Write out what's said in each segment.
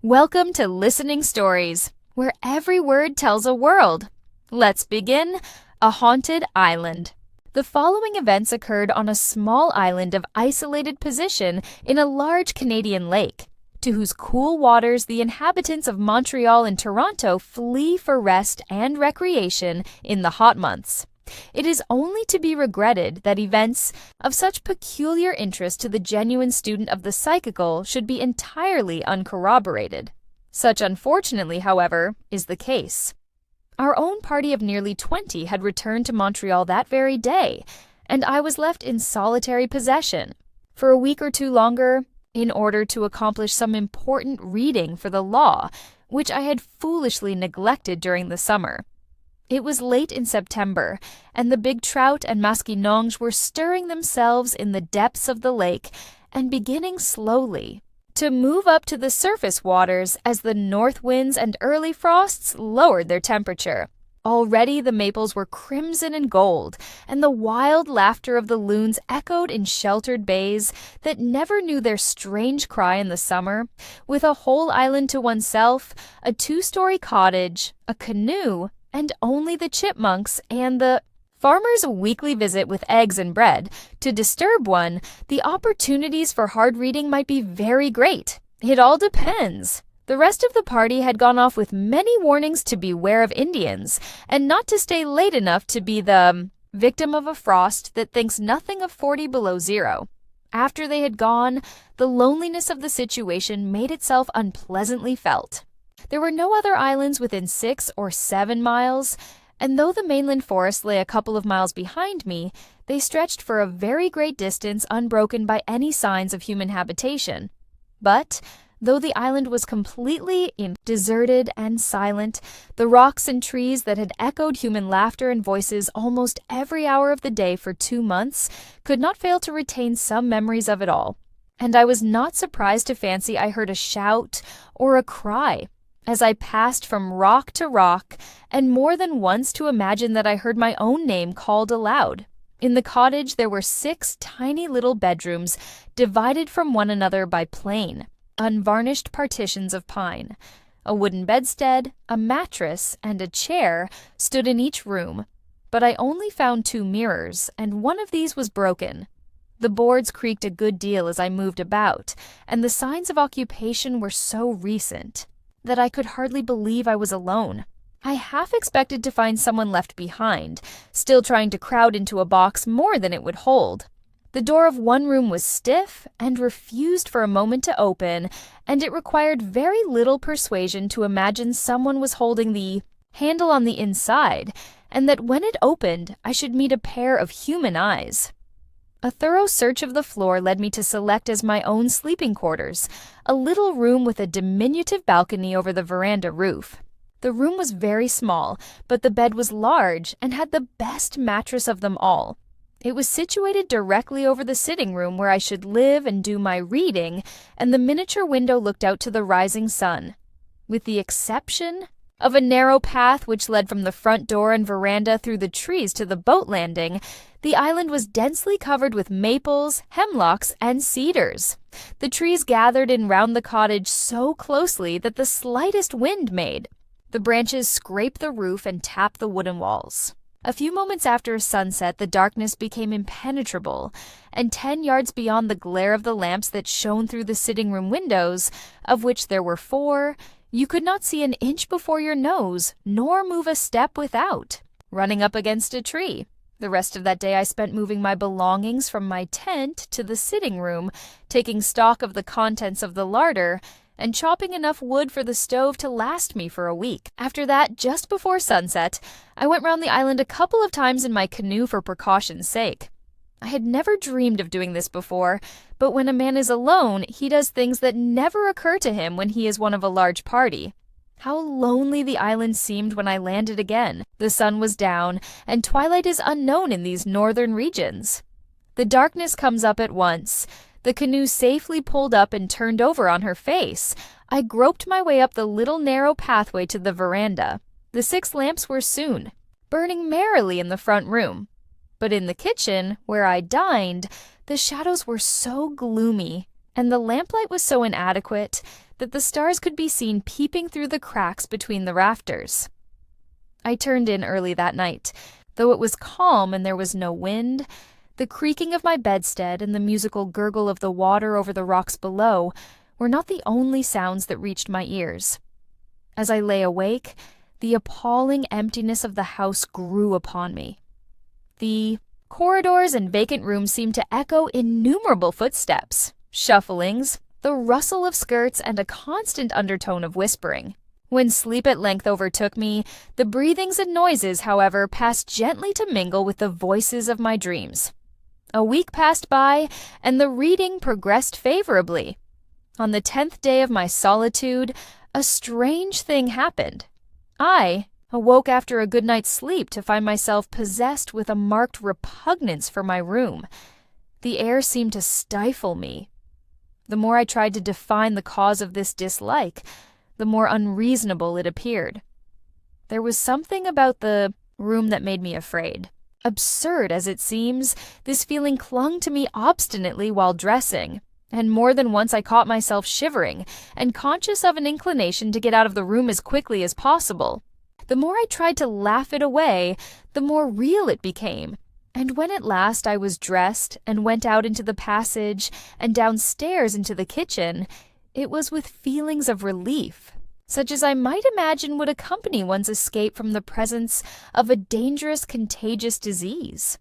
Welcome to Listening Stories, where every word tells a world. Let's begin. A haunted island. The following events occurred on a small island of isolated position in a large Canadian lake, to whose cool waters the inhabitants of Montreal and Toronto flee for rest and recreation in the hot months. It is only to be regretted that events of such peculiar interest to the genuine student of the psychical should be entirely uncorroborated. Such, unfortunately, however, is the case. Our own party of nearly 20 had returned to Montreal that very day, and I was left in solitary possession for a week or two longer in order to accomplish some important reading for the law, which I had foolishly neglected during the summer. It was late in September, and the big trout and masquinonge were stirring themselves in the depths of the lake and beginning slowly to move up to the surface waters as the north winds and early frosts lowered their temperature. Already the maples were crimson and gold, and the wild laughter of the loons echoed in sheltered bays that never knew their strange cry in the summer, with a whole island to oneself, a 2-story cottage, a canoe, and only the chipmunks and the farmer's weekly visit with eggs and bread. To disturb one, the opportunities for hard reading might be very great. It all depends. The rest of the party had gone off with many warnings to beware of Indians, and not to stay late enough to be the victim of a frost that thinks nothing of 40 below zero. After they had gone, the loneliness of the situation made itself unpleasantly felt. There were no other islands within 6 or 7 miles, and though the mainland forest lay a couple of miles behind me, they stretched for a very great distance unbroken by any signs of human habitation. But, though the island was completely deserted and silent, the rocks and trees that had echoed human laughter and voices almost every hour of the day for 2 months could not fail to retain some memories of it all. And I was not surprised to fancy I heard a shout or a cry as I passed from rock to rock, and more than once to imagine that I heard my own name called aloud. In the cottage there were 6 tiny little bedrooms, divided from one another by plain, unvarnished partitions of pine. A wooden bedstead, a mattress, and a chair stood in each room, but I only found 2 mirrors, and one of these was broken. The boards creaked a good deal as I moved about, and the signs of occupation were so recent that I could hardly believe I was alone. I half expected to find someone left behind, still trying to crowd into a box more than it would hold. The door of one room was stiff and refused for a moment to open, and it required very little persuasion to imagine someone was holding the handle on the inside, and that when it opened, I should meet a pair of human eyes. A thorough search of the floor led me to select as my own sleeping quarters a little room with a diminutive balcony over the veranda roof. The room was very small, but the bed was large and had the best mattress of them all. It was situated directly over the sitting room where I should live and do my reading, and the miniature window looked out to the rising sun. With the exception of a narrow path which led from the front door and veranda through the trees to the boat landing, the island was densely covered with maples, hemlocks, and cedars. The trees gathered in round the cottage so closely that the slightest wind made the branches scrape the roof and tap the wooden walls. A few moments after sunset, the darkness became impenetrable, and 10 yards beyond the glare of the lamps that shone through the sitting-room windows, of which there were 4, you could not see an inch before your nose, nor move a step without running up against a tree. The rest of that day I spent moving my belongings from my tent to the sitting room, taking stock of the contents of the larder, and chopping enough wood for the stove to last me for a week. After that, just before sunset, I went round the island a couple of times in my canoe for precaution's sake. I had never dreamed of doing this before, but when a man is alone, he does things that never occur to him when he is one of a large party. How lonely the island seemed when I landed again. The sun was down, and twilight is unknown in these northern regions. The darkness comes up at once. The canoe safely pulled up and turned over on her face. I groped my way up the little narrow pathway to the veranda. The 6 lamps were soon burning merrily in the front room. But in the kitchen, where I dined, the shadows were so gloomy, and the lamplight was so inadequate, that the stars could be seen peeping through the cracks between the rafters. I turned in early that night. Though it was calm and there was no wind, the creaking of my bedstead and the musical gurgle of the water over the rocks below were not the only sounds that reached my ears. As I lay awake, the appalling emptiness of the house grew upon me. The corridors and vacant rooms seemed to echo innumerable footsteps, shufflings, the rustle of skirts, and a constant undertone of whispering. When sleep at length overtook me, the breathings and noises, however, passed gently to mingle with the voices of my dreams. A week passed by, and the reading progressed favorably. On the 10th day of my solitude, a strange thing happened. I awoke after a good night's sleep to find myself possessed with a marked repugnance for my room. The air seemed to stifle me. The more I tried to define the cause of this dislike, the more unreasonable it appeared. There was something about the room that made me afraid. Absurd as it seems, this feeling clung to me obstinately while dressing, and more than once I caught myself shivering and conscious of an inclination to get out of the room as quickly as possible. The more I tried to laugh it away, the more real it became. And when at last I was dressed and went out into the passage and downstairs into the kitchen, it was with feelings of relief, such as I might imagine would accompany one's escape from the presence of a dangerous, contagious disease.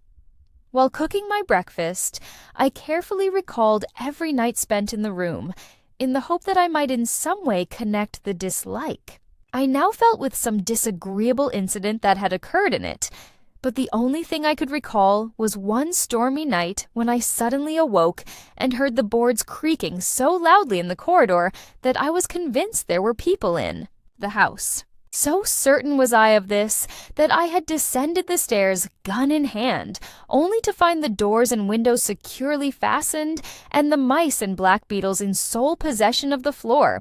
While cooking my breakfast, I carefully recalled every night spent in the room, in the hope that I might in some way connect the dislike. I now felt with some disagreeable incident that had occurred in it, but the only thing I could recall was one stormy night when I suddenly awoke and heard the boards creaking so loudly in the corridor that I was convinced there were people in the house. So certain was I of this that I had descended the stairs, gun in hand, only to find the doors and windows securely fastened and the mice and black beetles in sole possession of the floor.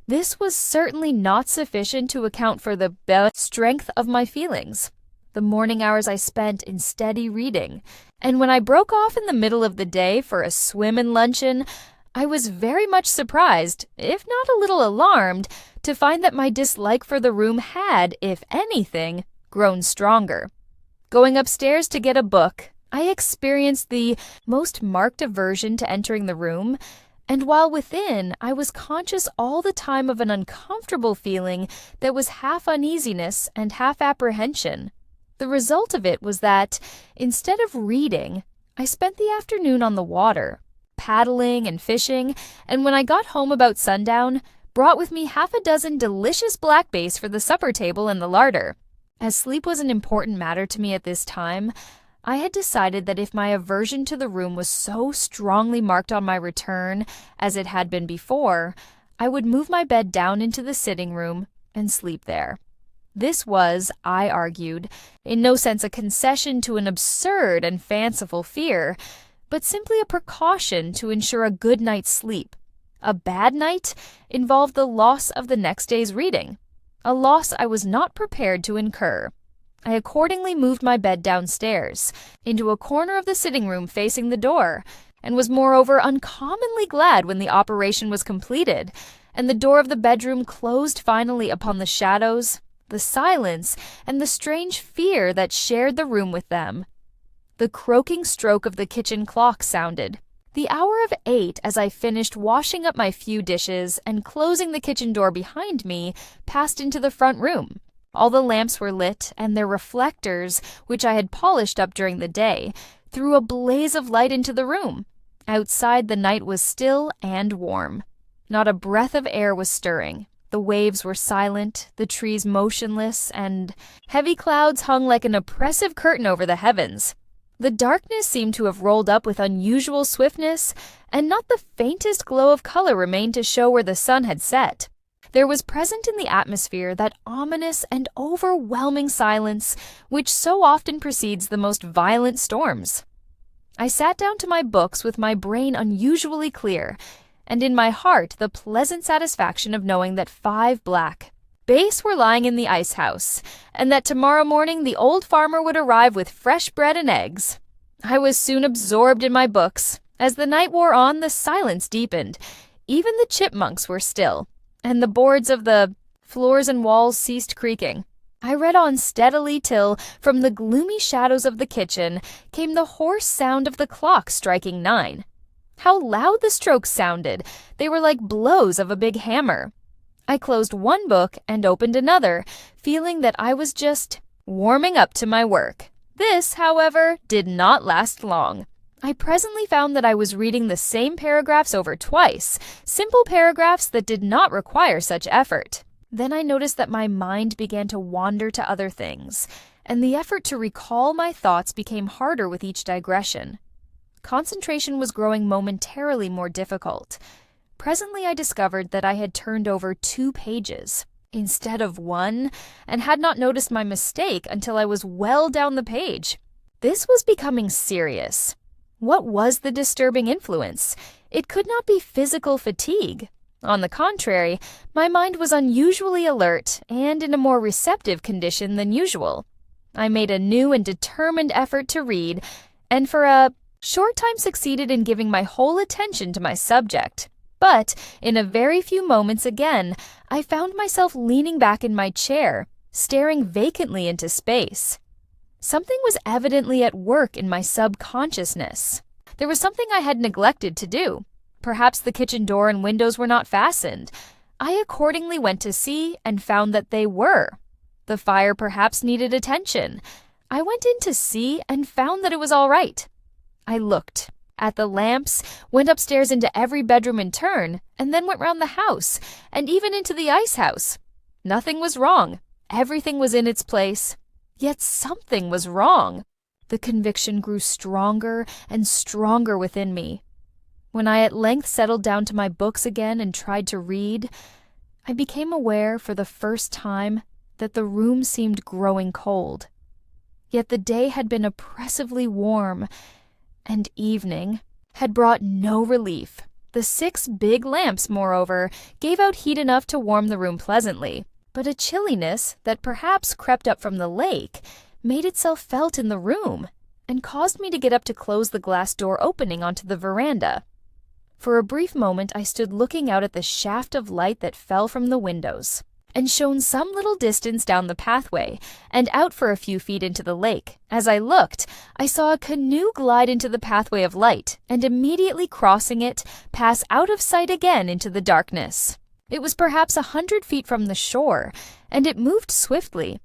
This was certainly not sufficient to account for the strength of my feelings. The morning hours I spent in steady reading, and when I broke off in the middle of the day for a swim and luncheon, I was very much surprised, if not a little alarmed, to find that my dislike for the room had, if anything, grown stronger. Going upstairs to get a book, I experienced the most marked aversion to entering the room, and while within, I was conscious all the time of an uncomfortable feeling that was half uneasiness and half apprehension. The result of it was that, instead of reading, I spent the afternoon on the water, paddling and fishing, and when I got home about sundown, brought with me half a dozen delicious black bass for the supper table and the larder. As sleep was an important matter to me at this time, I had decided that if my aversion to the room was so strongly marked on my return as it had been before, I would move my bed down into the sitting room and sleep there. This was, I argued, in no sense a concession to an absurd and fanciful fear, but simply a precaution to ensure a good night's sleep. A bad night involved the loss of the next day's reading, a loss I was not prepared to incur. I accordingly moved my bed downstairs, into a corner of the sitting room facing the door, and was moreover uncommonly glad when the operation was completed, and the door of the bedroom closed finally upon the shadows, the silence, and the strange fear that shared the room with them. The croaking stroke of the kitchen clock sounded. The hour of 8 as I finished washing up my few dishes and closing the kitchen door behind me passed into the front room. All the lamps were lit, and their reflectors, which I had polished up during the day, threw a blaze of light into the room. Outside the night was still and warm. Not a breath of air was stirring. The waves were silent, the trees motionless, and heavy clouds hung like an oppressive curtain over the heavens. The darkness seemed to have rolled up with unusual swiftness, and not the faintest glow of color remained to show where the sun had set. There was present in the atmosphere that ominous and overwhelming silence which so often precedes the most violent storms. I sat down to my books with my brain unusually clear, and in my heart the pleasant satisfaction of knowing that 5 black bass were lying in the ice house, and that tomorrow morning the old farmer would arrive with fresh bread and eggs. I was soon absorbed in my books. As the night wore on, the silence deepened. Even the chipmunks were still. and the boards of the floors and walls ceased creaking. I read on steadily till, from the gloomy shadows of the kitchen, came the hoarse sound of the clock striking 9. How loud the strokes sounded! They were like blows of a big hammer. I closed one book and opened another, feeling that I was just warming up to my work. This, however, did not last long. I presently found that I was reading the same paragraphs over twice, simple paragraphs that did not require such effort. Then I noticed that my mind began to wander to other things, and the effort to recall my thoughts became harder with each digression. Concentration was growing momentarily more difficult. Presently I discovered that I had turned over 2 pages instead of 1, and had not noticed my mistake until I was well down the page. This was becoming serious. What was the disturbing influence? It could not be physical fatigue. On the contrary, my mind was unusually alert and in a more receptive condition than usual. I made a new and determined effort to read, and for a short time succeeded in giving my whole attention to my subject. But in a very few moments again, I found myself leaning back in my chair, staring vacantly into space. Something was evidently at work in my subconsciousness. There was something I had neglected to do. Perhaps the kitchen door and windows were not fastened. I accordingly went to see and found that they were. The fire perhaps needed attention. I went in to see and found that it was all right. I looked at the lamps, went upstairs into every bedroom in turn, and then went round the house, and even into the ice house. Nothing was wrong. Everything was in its place. Yet something was wrong. The conviction grew stronger and stronger within me. When I at length settled down to my books again and tried to read, I became aware for the first time that the room seemed growing cold. Yet the day had been oppressively warm, and evening had brought no relief. The 6 big lamps, moreover, gave out heat enough to warm the room pleasantly, but a chilliness that perhaps crept up from the lake made itself felt in the room, and caused me to get up to close the glass door opening onto the veranda. For a brief moment I stood looking out at the shaft of light that fell from the windows, and shone some little distance down the pathway, and out for a few feet into the lake. As I looked, I saw a canoe glide into the pathway of light, and immediately crossing it, pass out of sight again into the darkness. It was perhaps 100 feet from the shore, and it moved swiftly.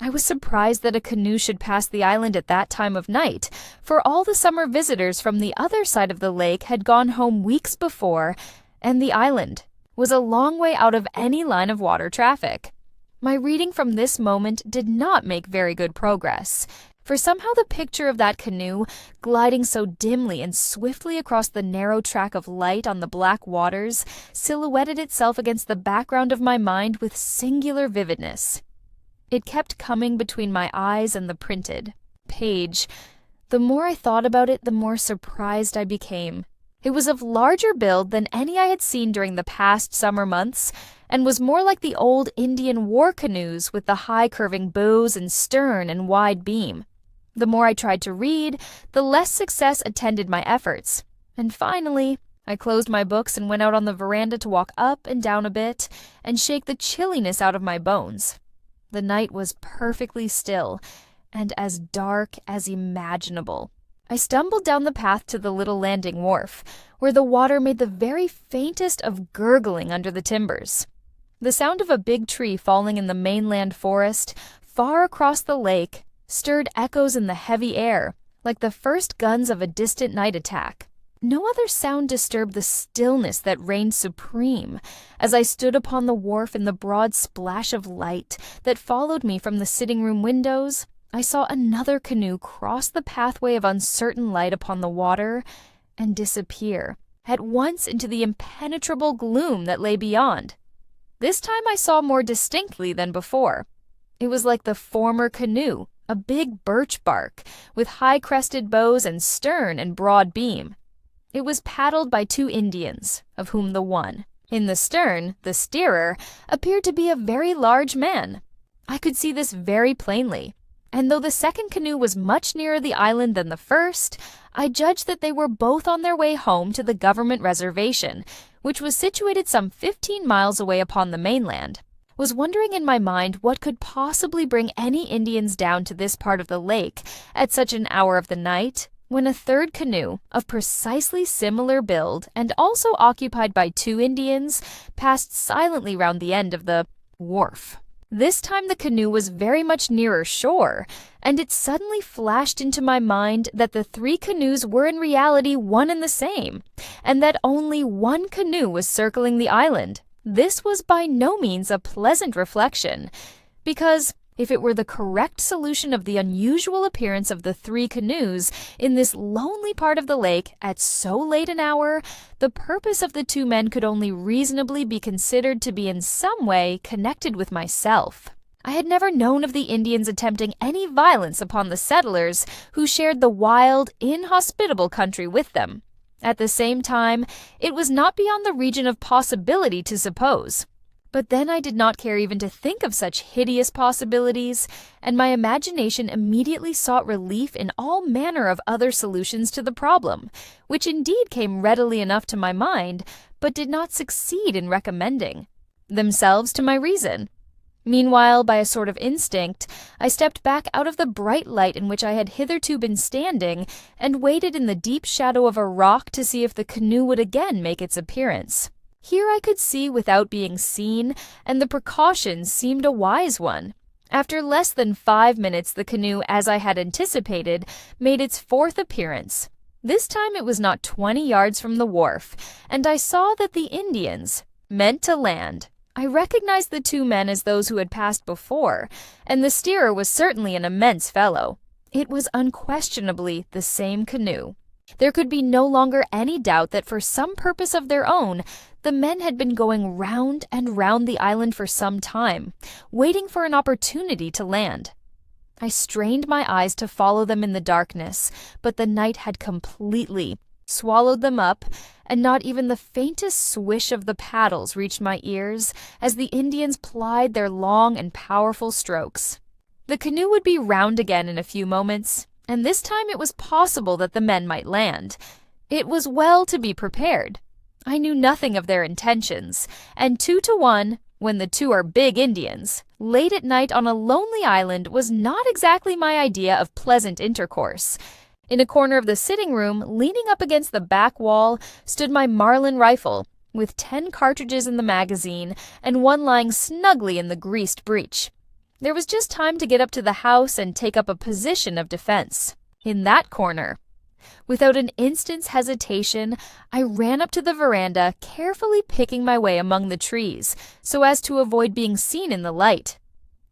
I was surprised that a canoe should pass the island at that time of night, for all the summer visitors from the other side of the lake had gone home weeks before, and the island was a long way out of any line of water traffic. My reading from this moment did not make very good progress, for somehow the picture of that canoe, gliding so dimly and swiftly across the narrow track of light on the black waters, silhouetted itself against the background of my mind with singular vividness. It kept coming between my eyes and the printed page. The more I thought about it, the more surprised I became. It was of larger build than any I had seen during the past summer months, and was more like the old Indian war canoes with the high curving bows and stern and wide beam. The more I tried to read, the less success attended my efforts, and finally I closed my books and went out on the veranda to walk up and down a bit and shake the chilliness out of my bones. The night was perfectly still, and as dark as imaginable. I stumbled down the path to the little landing wharf, where the water made the very faintest of gurgling under the timbers. The sound of a big tree falling in the mainland forest, far across the lake, stirred echoes in the heavy air, like the first guns of a distant night attack. No other sound disturbed the stillness that reigned supreme as I stood upon the wharf in the broad splash of light that followed me from the sitting-room windows. I saw another canoe cross the pathway of uncertain light upon the water and disappear at once into the impenetrable gloom that lay beyond. This time I saw more distinctly than before. It was like the former canoe, a big birch bark with high-crested bows and stern and broad beam. It was paddled by 2 Indians, of whom the one, in the stern, the steerer, appeared to be a very large man. I could see this very plainly, and though the second canoe was much nearer the island than the first, I judged that they were both on their way home to the government reservation, which was situated some 15 miles away upon the mainland. Was wondering in my mind what could possibly bring any Indians down to this part of the lake at such an hour of the night, when a third canoe, of precisely similar build and also occupied by 2 Indians, passed silently round the end of the wharf. This time the canoe was very much nearer shore, and it suddenly flashed into my mind that the 3 canoes were in reality one and the same, and that only one canoe was circling the island. This was by no means a pleasant reflection, because if it were the correct solution of the unusual appearance of the 3 canoes in this lonely part of the lake at so late an hour, the purpose of the 2 men could only reasonably be considered to be in some way connected with myself. I had never known of the Indians attempting any violence upon the settlers who shared the wild, inhospitable country with them. At the same time, it was not beyond the region of possibility to suppose. But then I did not care even to think of such hideous possibilities, and my imagination immediately sought relief in all manner of other solutions to the problem, which indeed came readily enough to my mind, but did not succeed in recommending themselves to my reason. Meanwhile, by a sort of instinct, I stepped back out of the bright light in which I had hitherto been standing and waited in the deep shadow of a rock to see if the canoe would again make its appearance. Here I could see without being seen, and the precaution seemed a wise one. After less than 5 minutes, the canoe, as I had anticipated, made its 4th appearance. This time it was not 20 yards from the wharf, and I saw that the Indians meant to land. I recognized the 2 men as those who had passed before, and the steerer was certainly an immense fellow. It was unquestionably the same canoe. There could be no longer any doubt that for some purpose of their own, the men had been going round and round the island for some time, waiting for an opportunity to land. I strained my eyes to follow them in the darkness, but the night had completely swallowed them up, and not even the faintest swish of the paddles reached my ears as the Indians plied their long and powerful strokes. The canoe would be round again in a few moments, and this time it was possible that the men might land. It was well to be prepared. I knew nothing of their intentions, and 2 to 1, when the 2 are big Indians, late at night on a lonely island was not exactly my idea of pleasant intercourse. In a corner of the sitting room, leaning up against the back wall, stood my Marlin rifle, with 10 cartridges in the magazine and 1 lying snugly in the greased breech. There was just time to get up to the house and take up a position of defense. In that corner, without an instant's hesitation, I ran up to the veranda, carefully picking my way among the trees, so as to avoid being seen in the light.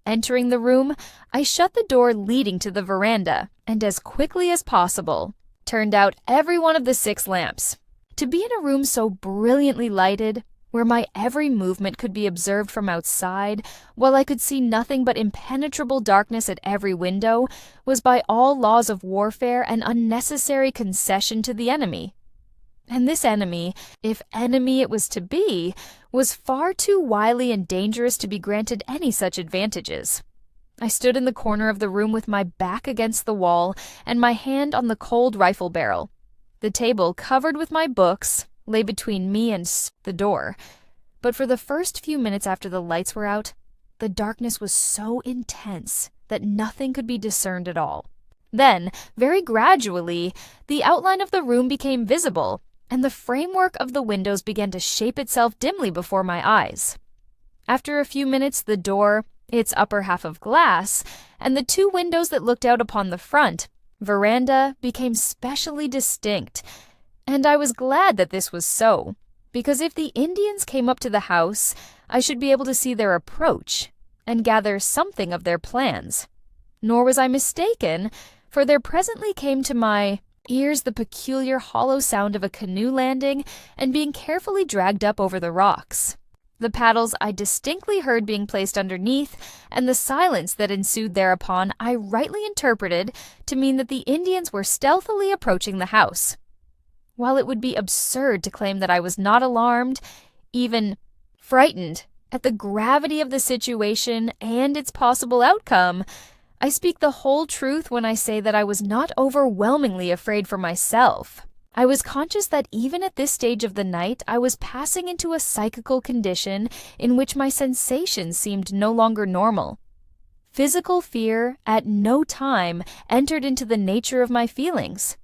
Entering the room, I shut the door leading to the veranda, and as quickly as possible, turned out every one of the 6 lamps. To be in a room so brilliantly lighted, where my every movement could be observed from outside, while I could see nothing but impenetrable darkness at every window, was by all laws of warfare an unnecessary concession to the enemy. And this enemy, if enemy it was to be, was far too wily and dangerous to be granted any such advantages. I stood in the corner of the room with my back against the wall and my hand on the cold rifle barrel. The table, covered with my books, lay between me and the door. But for the first few minutes after the lights were out, the darkness was so intense that nothing could be discerned at all. Then, very gradually, the outline of the room became visible, and the framework of the windows began to shape itself dimly before my eyes. After a few minutes, the door, its upper half of glass, and the 2 windows that looked out upon the front veranda became specially distinct, and I was glad that this was so, because if the Indians came up to the house, I should be able to see their approach and gather something of their plans. Nor was I mistaken, for there presently came to my ears the peculiar hollow sound of a canoe landing and being carefully dragged up over the rocks. The paddles I distinctly heard being placed underneath, and the silence that ensued thereupon I rightly interpreted to mean that the Indians were stealthily approaching the house. While it would be absurd to claim that I was not alarmed, even frightened, at the gravity of the situation and its possible outcome, I speak the whole truth when I say that I was not overwhelmingly afraid for myself. I was conscious that even at this stage of the night, I was passing into a psychical condition in which my sensations seemed no longer normal. Physical fear at no time entered into the nature of my feelings.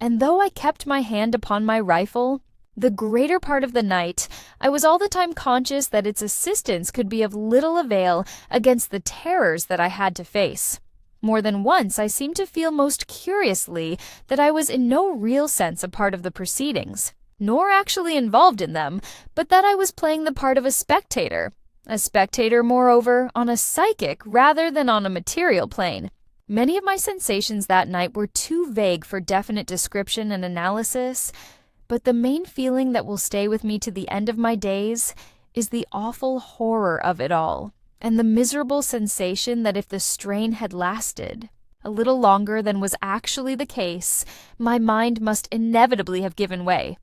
And though I kept my hand upon my rifle, the greater part of the night, I was all the time conscious that its assistance could be of little avail against the terrors that I had to face. More than once, I seemed to feel most curiously that I was in no real sense a part of the proceedings, nor actually involved in them, but that I was playing the part of a spectator, moreover, on a psychic rather than on a material plane. Many of my sensations that night were too vague for definite description and analysis, but the main feeling that will stay with me to the end of my days is the awful horror of it all, and the miserable sensation that if the strain had lasted a little longer than was actually the case, my mind must inevitably have given way.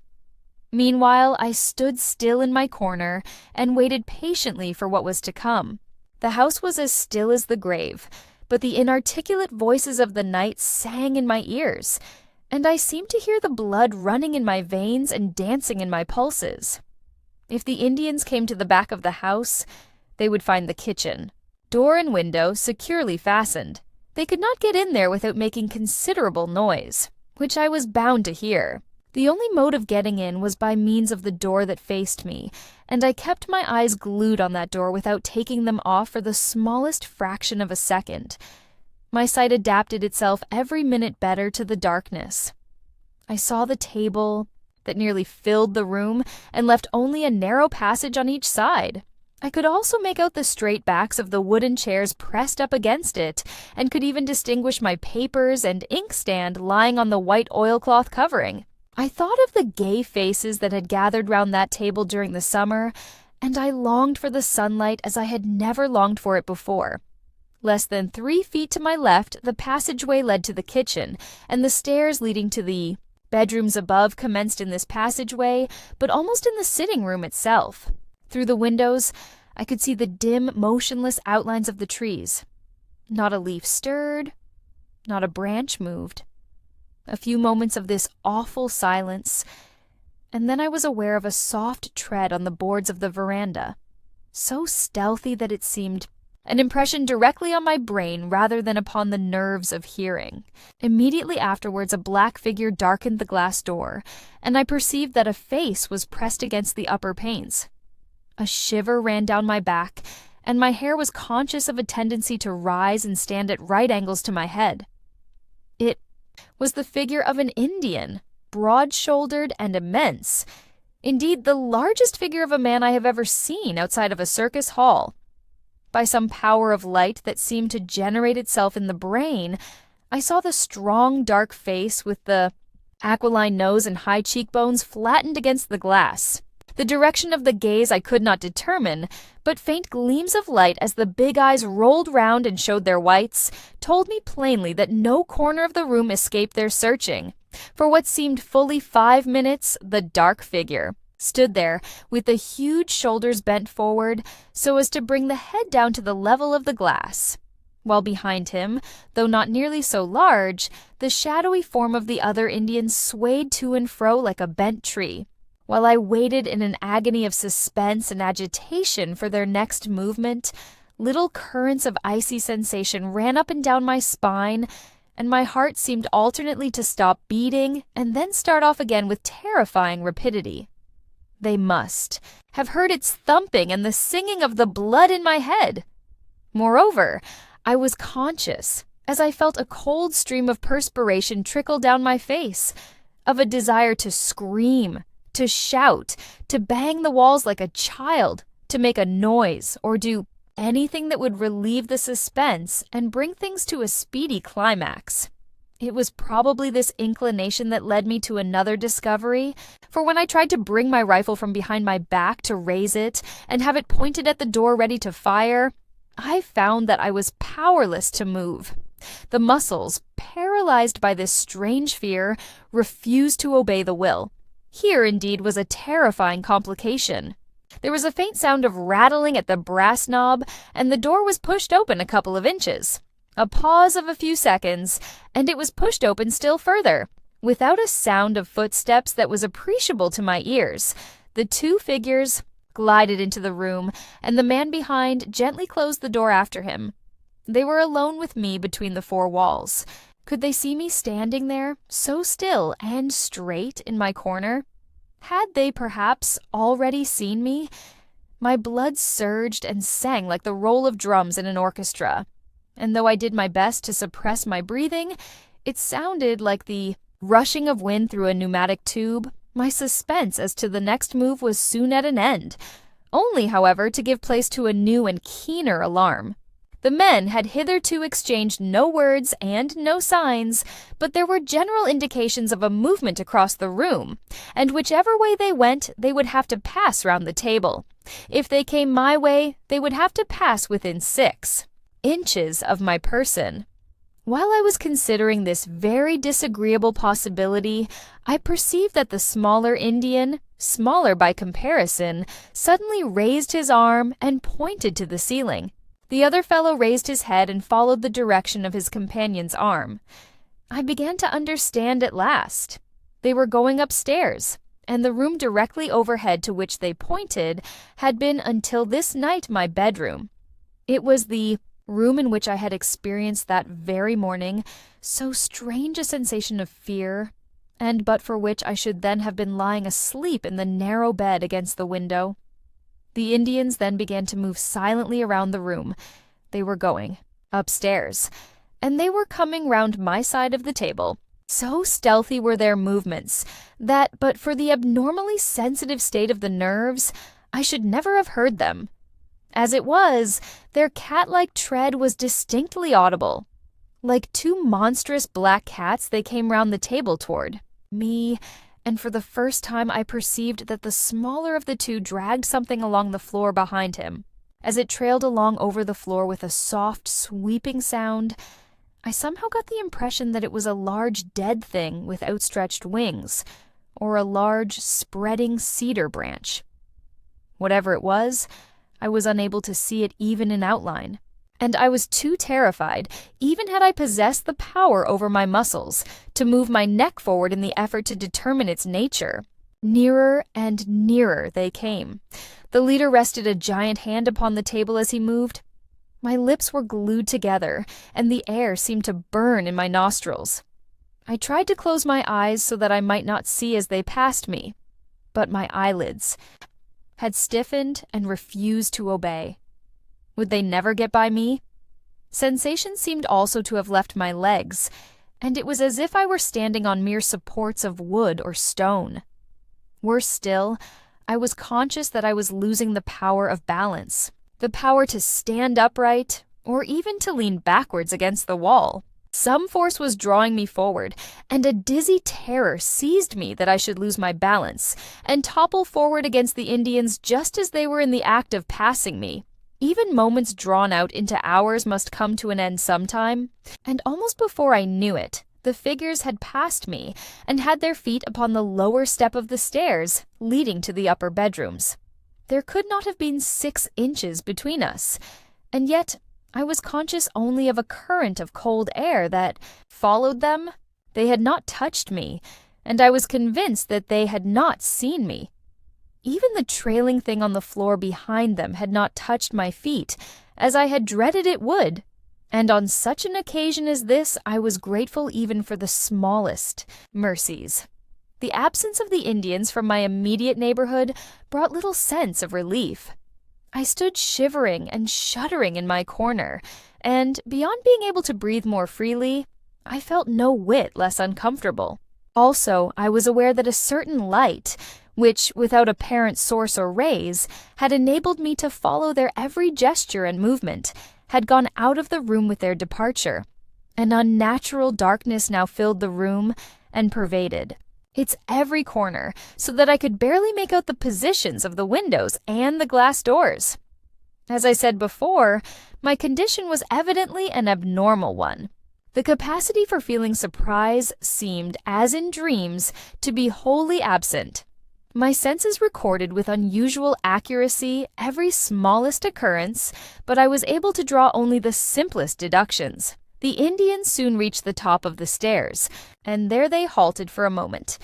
Meanwhile, I stood still in my corner and waited patiently for what was to come. The house was as still as the grave, but the inarticulate voices of the night sang in my ears, and I seemed to hear the blood running in my veins and dancing in my pulses. If the Indians came to the back of the house, they would find the kitchen, door and window securely fastened. They could not get in there without making considerable noise, which I was bound to hear. The only mode of getting in was by means of the door that faced me, and I kept my eyes glued on that door without taking them off for the smallest fraction of a second. My sight adapted itself every minute better to the darkness. I saw the table that nearly filled the room and left only a narrow passage on each side. I could also make out the straight backs of the wooden chairs pressed up against it, and could even distinguish my papers and inkstand lying on the white oilcloth covering. I thought of the gay faces that had gathered round that table during the summer, and I longed for the sunlight as I had never longed for it before. Less than 3 feet to my left, the passageway led to the kitchen, and the stairs leading to the bedrooms above commenced in this passageway, but almost in the sitting room itself. Through the windows, I could see the dim, motionless outlines of the trees. Not a leaf stirred, not a branch moved. A few moments of this awful silence, and then I was aware of a soft tread on the boards of the veranda, so stealthy that it seemed an impression directly on my brain rather than upon the nerves of hearing. Immediately afterwards, a black figure darkened the glass door, and I perceived that a face was pressed against the upper panes. A shiver ran down my back, and my hair was conscious of a tendency to rise and stand at right angles to my head. It was the figure of an Indian, broad-shouldered and immense. Indeed, the largest figure of a man I have ever seen outside of a circus hall. By some power of light that seemed to generate itself in the brain, I saw the strong, dark face with the aquiline nose and high cheekbones flattened against the glass. The direction of the gaze I could not determine, but faint gleams of light as the big eyes rolled round and showed their whites told me plainly that no corner of the room escaped their searching. For what seemed fully 5 minutes, the dark figure stood there with the huge shoulders bent forward so as to bring the head down to the level of the glass, while behind him, though not nearly so large, the shadowy form of the other Indian swayed to and fro like a bent tree. While I waited in an agony of suspense and agitation for their next movement, little currents of icy sensation ran up and down my spine, and my heart seemed alternately to stop beating and then start off again with terrifying rapidity. They must have heard its thumping and the singing of the blood in my head. Moreover, I was conscious, as I felt a cold stream of perspiration trickle down my face, of a desire to scream, to shout, to bang the walls like a child, to make a noise, or do anything that would relieve the suspense and bring things to a speedy climax. It was probably this inclination that led me to another discovery, for when I tried to bring my rifle from behind my back to raise it and have it pointed at the door ready to fire, I found that I was powerless to move. The muscles, paralyzed by this strange fear, refused to obey the will. Here, indeed, was a terrifying complication. There was a faint sound of rattling at the brass knob, and the door was pushed open a couple of inches. A pause of a few seconds, and it was pushed open still further, Without a sound of footsteps that was appreciable to my ears, the two figures glided into the room, and the man behind gently closed the door after him. They were alone with me between the four walls. Could they see me standing there, so still and straight in my corner? Had they perhaps already seen me? My blood surged and sang like the roll of drums in an orchestra, and though I did my best to suppress my breathing, it sounded like the rushing of wind through a pneumatic tube. My suspense as to the next move was soon at an end, only, however, to give place to a new and keener alarm. The men had hitherto exchanged no words and no signs, but there were general indications of a movement across the room, and whichever way they went, they would have to pass round the table. If they came my way, they would have to pass within 6 inches of my person. While I was considering this very disagreeable possibility, I perceived that the smaller Indian, smaller by comparison, suddenly raised his arm and pointed to the ceiling. The other fellow raised his head and followed the direction of his companion's arm. I began to understand at last. They were going upstairs, and the room directly overhead to which they pointed had been until this night my bedroom. It was the room in which I had experienced that very morning so strange a sensation of fear, and but for which I should then have been lying asleep in the narrow bed against the window. The Indians then began to move silently around the room. They were going upstairs, and they were coming round my side of the table. So stealthy were their movements that, but for the abnormally sensitive state of the nerves, I should never have heard them. As it was, their cat-like tread was distinctly audible. Like two monstrous black cats, they came round the table toward me, and for the first time I perceived that the smaller of the two dragged something along the floor behind him. As it trailed along over the floor with a soft, sweeping sound, I somehow got the impression that it was a large dead thing with outstretched wings, or a large, spreading cedar branch. Whatever it was, I was unable to see it even in outline, and I was too terrified, even had I possessed the power over my muscles, to move my neck forward in the effort to determine its nature. Nearer and nearer they came. The leader rested a giant hand upon the table as he moved. My lips were glued together, and the air seemed to burn in my nostrils. I tried to close my eyes so that I might not see as they passed me, but my eyelids had stiffened and refused to obey. Would they never get by me? Sensation seemed also to have left my legs, and it was as if I were standing on mere supports of wood or stone. Worse still, I was conscious that I was losing the power of balance, the power to stand upright, or even to lean backwards against the wall. Some force was drawing me forward, and a dizzy terror seized me that I should lose my balance and topple forward against the Indians just as they were in the act of passing me. Even moments drawn out into hours must come to an end sometime, and almost before I knew it, the figures had passed me and had their feet upon the lower step of the stairs leading to the upper bedrooms. There could not have been 6 inches between us, and yet I was conscious only of a current of cold air that followed them. They had not touched me, and I was convinced that they had not seen me. Even the trailing thing on the floor behind them had not touched my feet, as I had dreaded it would, and on such an occasion as this I was grateful even for the smallest mercies. The absence of the Indians from my immediate neighborhood brought little sense of relief. I stood shivering and shuddering in my corner, and beyond being able to breathe more freely, I felt no whit less uncomfortable. Also, I was aware that a certain light, which, without apparent source or rays, had enabled me to follow their every gesture and movement, had gone out of the room with their departure. An unnatural darkness now filled the room and pervaded its every corner, so that I could barely make out the positions of the windows and the glass doors. As I said before, my condition was evidently an abnormal one. The capacity for feeling surprise seemed, as in dreams, to be wholly absent. My senses recorded with unusual accuracy every smallest occurrence, but I was able to draw only the simplest deductions. The Indians soon reached the top of the stairs, and there they halted for a moment.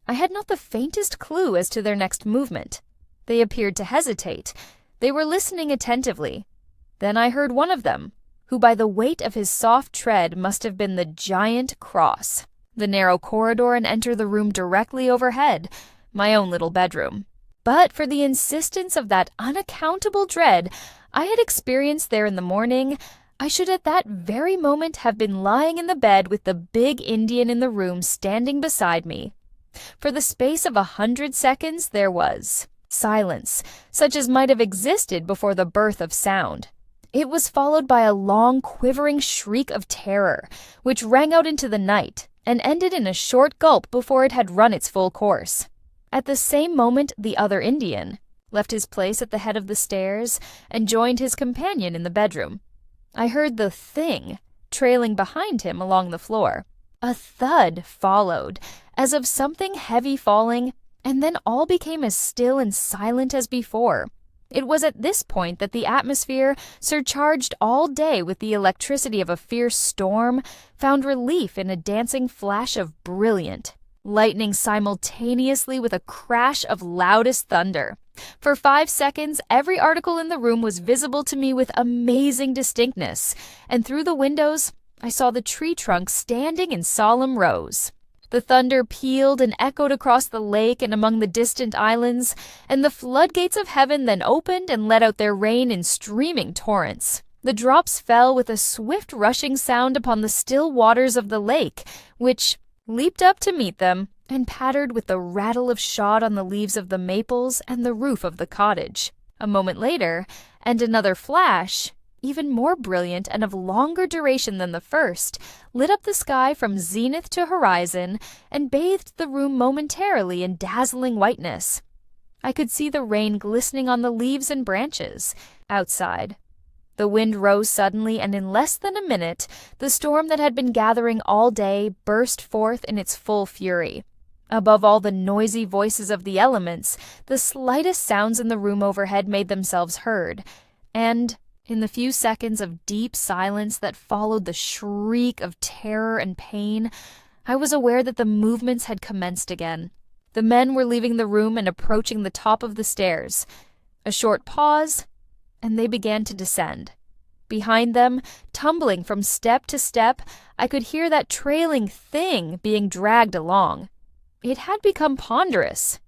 I had not the faintest clue as to their next movement. They appeared to hesitate. They were listening attentively. Then I heard one of them, who by the weight of his soft tread must have been the giant cross the narrow corridor and enter the room directly overhead, my own little bedroom. But for the insistence of that unaccountable dread I had experienced there in the morning, I should at that very moment have been lying in the bed with the big Indian in the room standing beside me. For the space of 100 seconds there was silence, such as might have existed before the birth of sound. It was followed by a long, quivering shriek of terror, which rang out into the night and ended in a short gulp before it had run its full course. At the same moment the other Indian left his place at the head of the stairs and joined his companion in the bedroom. I heard the thing trailing behind him along the floor. A thud followed, as of something heavy falling, and then all became as still and silent as before. It was at this point that the atmosphere, surcharged all day with the electricity of a fierce storm, found relief in a dancing flash of brilliant lightning simultaneously with a crash of loudest thunder. For 5 seconds, every article in the room was visible to me with amazing distinctness, and through the windows I saw the tree trunks standing in solemn rows. The thunder pealed and echoed across the lake and among the distant islands, and the floodgates of heaven then opened and let out their rain in streaming torrents. The drops fell with a swift rushing sound upon the still waters of the lake, which leaped up to meet them and pattered with the rattle of shot on the leaves of the maples and the roof of the cottage. A moment later, and another flash, even more brilliant and of longer duration than the first, lit up the sky from zenith to horizon and bathed the room momentarily in dazzling whiteness. I could see the rain glistening on the leaves and branches outside. The wind rose suddenly, and in less than a minute, the storm that had been gathering all day burst forth in its full fury. Above all the noisy voices of the elements, the slightest sounds in the room overhead made themselves heard, and in the few seconds of deep silence that followed the shriek of terror and pain, I was aware that the movements had commenced again. The men were leaving the room and approaching the top of the stairs. A short pause, and they began to descend. Behind them, tumbling from step to step, I could hear that trailing thing being dragged along. It had become ponderous.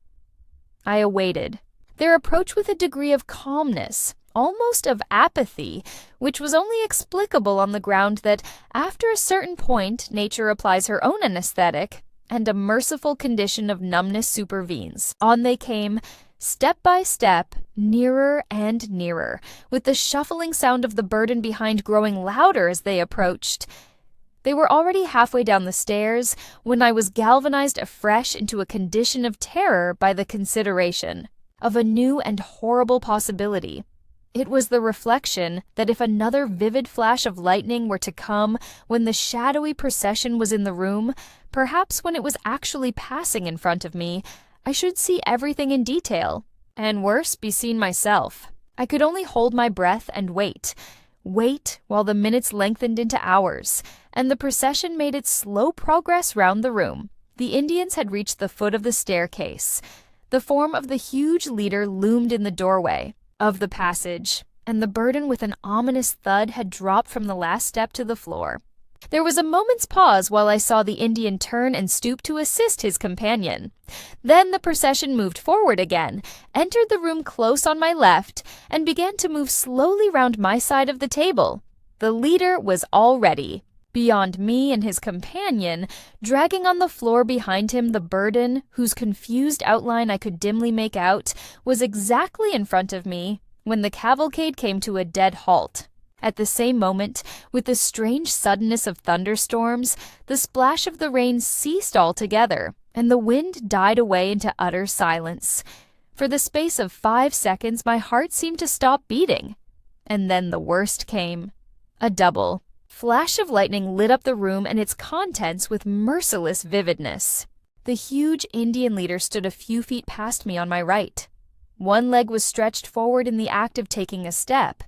I awaited their approach with a degree of calmness, almost of apathy, which was only explicable on the ground that after a certain point nature applies her own anesthetic, and a merciful condition of numbness supervenes. On they came, step by step, nearer and nearer, with the shuffling sound of the burden behind growing louder as they approached. They were already halfway down the stairs when I was galvanized afresh into a condition of terror by the consideration of a new and horrible possibility. It was the reflection that if another vivid flash of lightning were to come when the shadowy procession was in the room, perhaps when it was actually passing in front of me, I should see everything in detail, and worse, be seen myself. I could only hold my breath and wait while the minutes lengthened into hours, and the procession made its slow progress round the room. The Indians had reached the foot of the staircase. The form of the huge leader loomed in the doorway of the passage, and the burden with an ominous thud had dropped from the last step to the floor. There was a moment's pause while I saw the Indian turn and stoop to assist his companion. Then the procession moved forward again, entered the room close on my left, and began to move slowly round my side of the table. The leader was already beyond me and his companion, dragging on the floor behind him the burden, whose confused outline I could dimly make out, was exactly in front of me when the cavalcade came to a dead halt. At the same moment, with the strange suddenness of thunderstorms, the splash of the rain ceased altogether, and the wind died away into utter silence. For the space of 5 seconds my heart seemed to stop beating. And then the worst came. A double flash of lightning lit up the room and its contents with merciless vividness. The huge Indian leader stood a few feet past me on my right. One leg was stretched forward in the act of taking a step.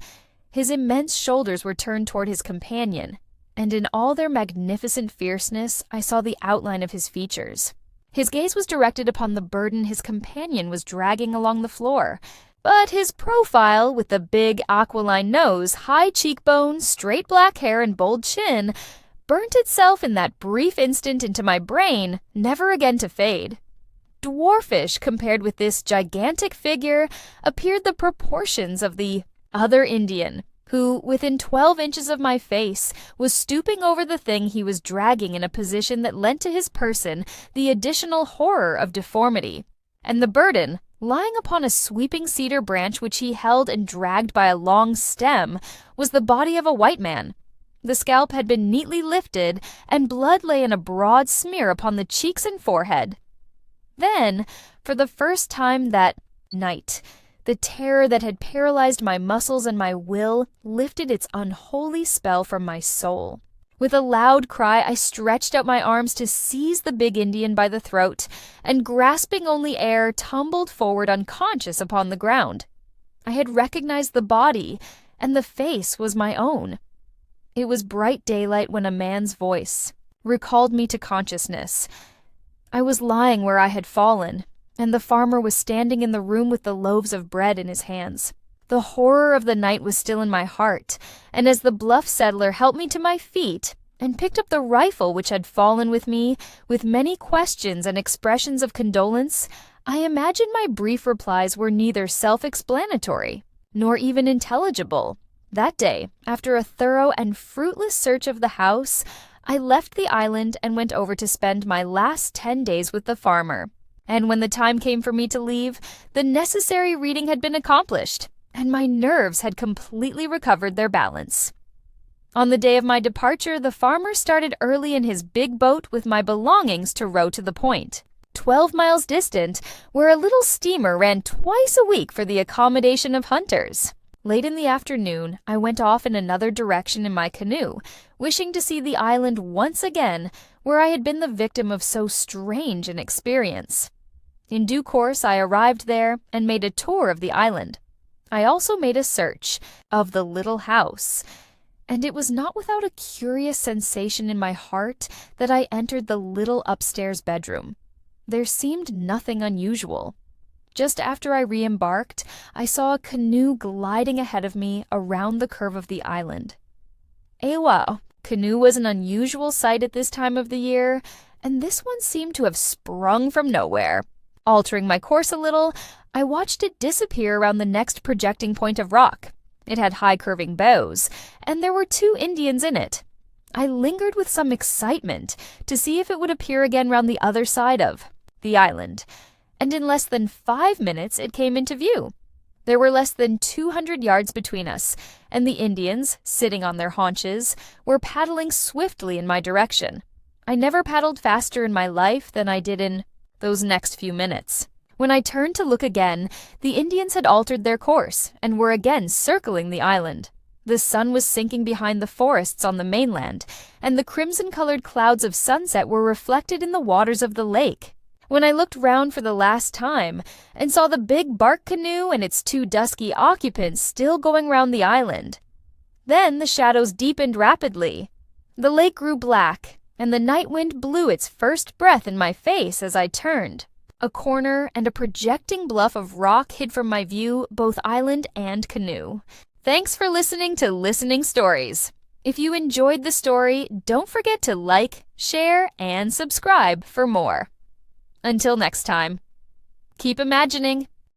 His immense shoulders were turned toward his companion. and in all their magnificent fierceness, I saw the outline of his features. His gaze was directed upon the burden his companion was dragging along the floor, but his profile, with the big aquiline nose, high cheekbones, straight black hair, and bold chin, burnt itself in that brief instant into my brain, never again to fade. Dwarfish compared with this gigantic figure appeared the proportions of the other Indian, who, within 12 inches of my face, was stooping over the thing he was dragging in a position that lent to his person the additional horror of deformity. And the burden, lying upon a sweeping cedar branch which he held and dragged by a long stem, was the body of a white man. The scalp had been neatly lifted, and blood lay in a broad smear upon the cheeks and forehead. Then, for the first time that night, the terror that had paralyzed my muscles and my will lifted its unholy spell from my soul. With a loud cry, I stretched out my arms to seize the big Indian by the throat, and grasping only air, tumbled forward unconscious upon the ground. I had recognized the body, and the face was my own. It was bright daylight when a man's voice recalled me to consciousness. I was lying where I had fallen, and the farmer was standing in the room with the loaves of bread in his hands. The horror of the night was still in my heart, and as the bluff settler helped me to my feet and picked up the rifle which had fallen with me, with many questions and expressions of condolence, I imagine my brief replies were neither self-explanatory nor even intelligible. That day, after a thorough and fruitless search of the house, I left the island and went over to spend my last 10 days with the farmer. And when the time came for me to leave, the necessary reading had been accomplished, and my nerves had completely recovered their balance. On the day of my departure, the farmer started early in his big boat with my belongings to row to the point, 12 miles distant, where a little steamer ran twice a week for the accommodation of hunters. Late in the afternoon, I went off in another direction in my canoe, wishing to see the island once again, where I had been the victim of so strange an experience. In due course, I arrived there and made a tour of the island. I also made a search of the little house, and it was not without a curious sensation in my heart that I entered the little upstairs bedroom. There seemed nothing unusual. Just after I re-embarked, I saw a canoe gliding ahead of me around the curve of the island. Wow, canoe was an unusual sight at this time of the year, and this one seemed to have sprung from nowhere. Altering my course a little, I watched it disappear around the next projecting point of rock. It had high curving bows, and there were 2 Indians in it. I lingered with some excitement to see if it would appear again round the other side of the island, and in less than 5 minutes it came into view. There were less than 200 yards between us, and the Indians, sitting on their haunches, were paddling swiftly in my direction. I never paddled faster in my life than I did in those next few minutes. When I turned to look again, the Indians had altered their course and were again circling the island. The sun was sinking behind the forests on the mainland, and the crimson-colored clouds of sunset were reflected in the waters of the lake. When I looked round for the last time and saw the big bark canoe and its 2 dusky occupants still going round the island, then the shadows deepened rapidly. The lake grew black, and the night wind blew its first breath in my face as I turned. A corner and a projecting bluff of rock hid from my view both island and canoe. Thanks for listening to Listening Stories. If you enjoyed the story, don't forget to like, share, and subscribe for more. Until next time, keep imagining.